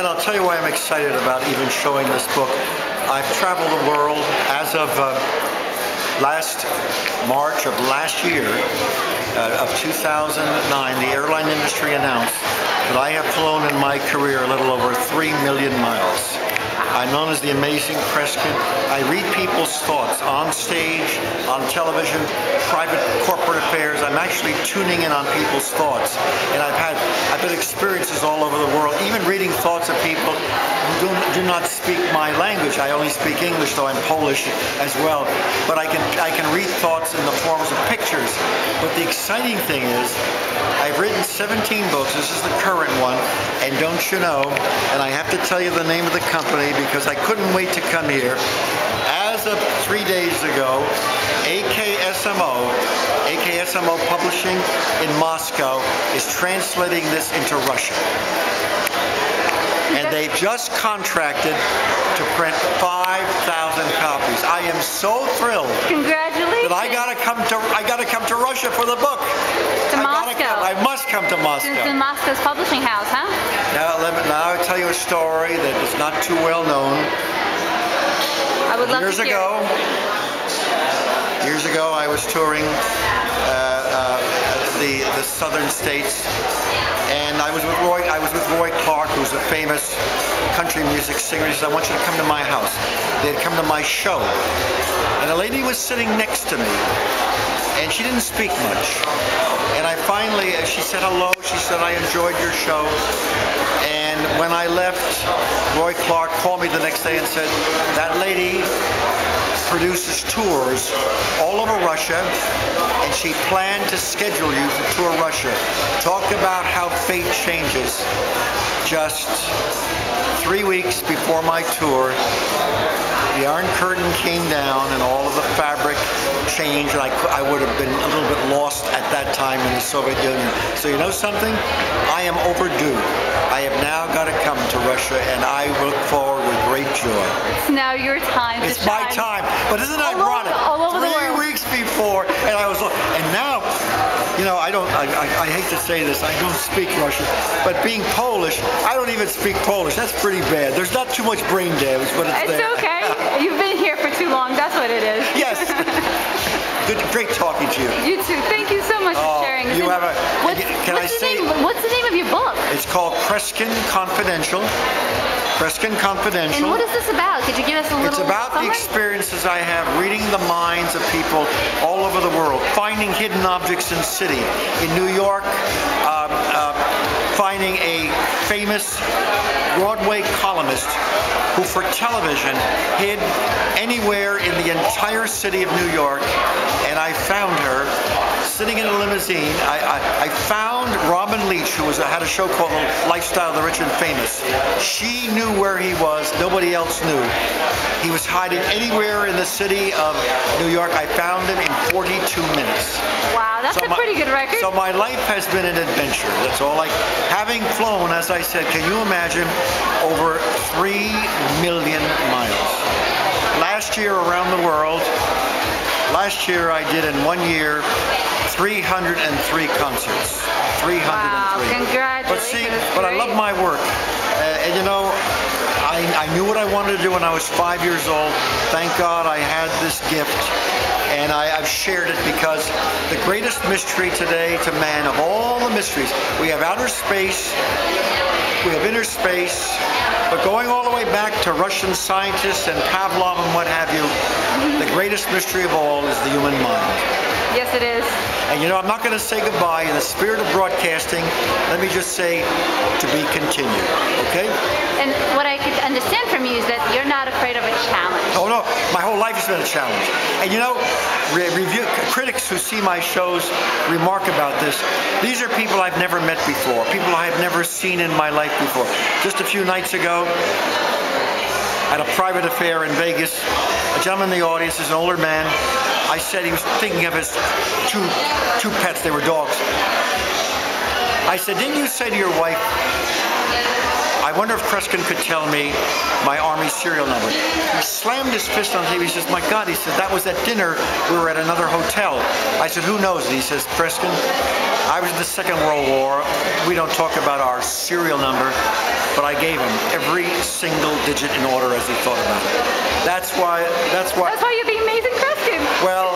And I'll tell you why I'm excited about even showing this book. I've traveled the world. As of last March of last year, of 2009, the airline industry announced that I have flown in my career a little over 3 million miles. I'm known as the Amazing Kreskin. I read people's thoughts on stage, on television, private corporate affairs. I'm actually tuning in on people's thoughts. And I've had experiences all over the world, even reading thoughts of people who do not speak my language. I only speak English, though I'm Polish as well. But I can read thoughts in the forms of pictures. But the exciting thing is, I've written 17 books. This is the current one. And don't you know, and I have to tell you the name of the company because I couldn't wait to come here. As of 3 days ago, AKSMO Publishing in Moscow is translating this into Russian. And they've just contracted to print 5,000 copies. I am so thrilled. Congratulations! That I gotta come to Russia for the book. To Moscow. I must come to Moscow. To Moscow's publishing house, huh? Now I'll tell you a story that is not too well known. I would love to hear Years ago, I was touring the southern states, and I was with Roy Clark, who's a famous country music singer. He said, "I want you to come to my house." They had come to my show, and a lady was sitting next to me, and she didn't speak much. And I finally, she said hello. She said, "I enjoyed your show." And when I left, Roy Clark called me the next day and said, "That lady produces tours all over Russia, and she planned to schedule you to tour Russia." Talk about how fate changes. Just 3 weeks before my tour, the Iron Curtain came down and all of the fabric changed, and I would have been a little bit lost at that time in the Soviet Union. So you know something? I am overdue. I have now got to come to Russia, and I look forward with great joy. It's now your time to shine. It's my time. But isn't it ironic? All over the world. 3 weeks before, and now, you know, I hate to say this, I don't speak Russian, but being Polish, I don't even speak Polish. That's pretty bad. There's not too much brain damage, but it's there. It's okay. You've been here for too long. That's what it is. Yes. Great talking to you. You too. Thank you so much for sharing. What's the name of your book? It's called Kreskin Confidential. Kreskin Confidential. And what is this about? Could you give us a little It's about the experiences I have reading the minds of people all over the world, finding hidden objects in city. In New York, finding a famous Broadway columnist who for television hid anywhere in the entire city of New York, and I found her sitting in a limousine. I found Robin Leach, who had a show called Lifestyle of the Rich and Famous. She knew where he was. Nobody else knew. He was hiding anywhere in the city of New York. I found him in 42 minutes. Wow, that's a pretty good record. So my life has been an adventure. That's all. Having flown, as I said, can you imagine, over 3 million miles. Last year around the world, I did in 1 year 303 concerts. 303. Wow, congratulations. But I love my work. And you know, I knew what I wanted to do when I was 5 years old. Thank God I had this gift. And I've shared it because the greatest mystery today to man of all the mysteries, we have outer space, we have inner space, but going all the way back to Russian scientists and Pavlov and what have you, the greatest mystery of all is the human mind. Yes, it is. And you know, I'm not going to say goodbye. In the spirit of broadcasting, let me just say to be continued, okay? And what I could understand from you is that you're not afraid of a challenge. Oh no, my whole life has been a challenge. And you know, critics who see my shows remark about this. These are people I've never met before, people I have never seen in my life before. Just a few nights ago, at a private affair in Vegas, a gentleman in the audience is an older man. I said he was thinking of his two pets, they were dogs. I said, didn't you say to your wife, I wonder if Kreskin could tell me my Army serial number. He slammed his fist on the table. He says, my God, he said, that was at dinner. We were at another hotel. I said, who knows? And he says, Kreskin, I was in the Second World War. We don't talk about our serial number, but I gave him every single digit in order as he thought about it. That's why you're the Amazing Kreskin. Well,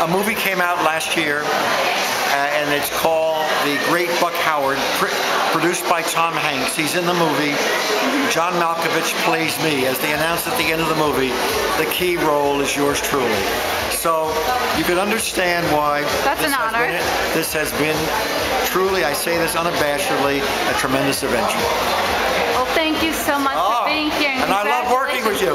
a movie came out last year, and it's called The Great Buck Howard, produced by Tom Hanks. He's in the movie. John Malkovich plays me. As they announce at the end of the movie, the key role is yours truly. So you can understand why this has been truly, I say this unabashedly, a tremendous adventure. Well, thank you so much for being here. And I love working with you.